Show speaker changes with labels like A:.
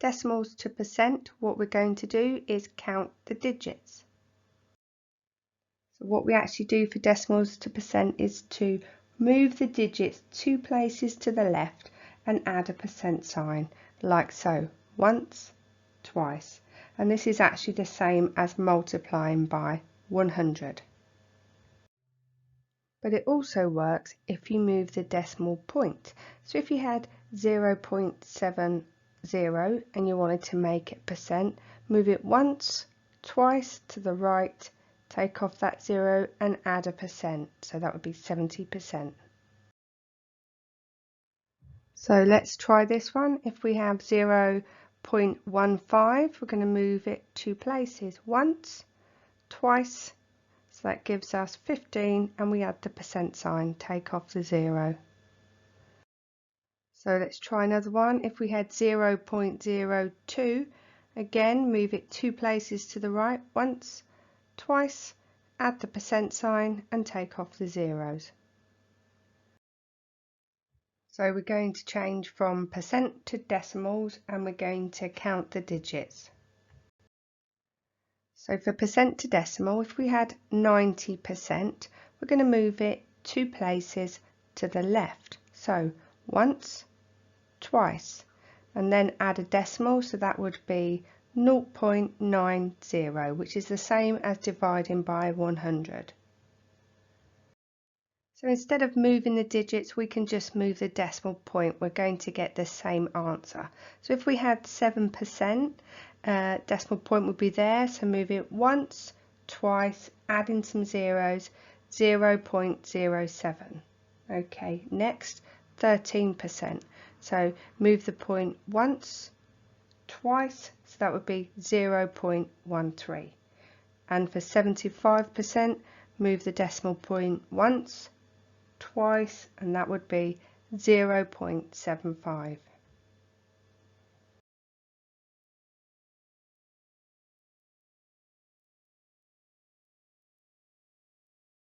A: decimals to percent, what we're going to do is count the digits. So what we actually do for decimals to percent is to move the digits 2 places to the left and add a percent sign, like so, once, twice. And this is actually the same as multiplying by 100. But it also works if you move the decimal point. So if you had 0.70 and you wanted to make it percent, move it once, twice to the right, take off that 0 and add a percent. So that would be 70%. So let's try this one. If we have 0.15, we're going to move it 2 places, once, twice, so that gives us 15, and we add the percent sign, take off the 0. So let's try another one. If we had 0.02, again move it 2 places to the right, once, twice, add the percent sign and take off the zeros. So we're going to change from percent to decimals, and we're going to count the digits. So for percent to decimal, if we had 90%, we're going to move it 2 places to the left. So once, twice, and then add a decimal, so that would be 0.90, which is the same as dividing by 100. So instead of moving the digits, we can just move the decimal point. We're going to get the same answer. So if we had 7%, decimal point would be there, so move it once, twice, add in some zeros, 0.07. Okay, next, 13%. So move the point once, twice, so that would be 0.13. And for 75%, move the decimal point once, twice, and that would be 0.75.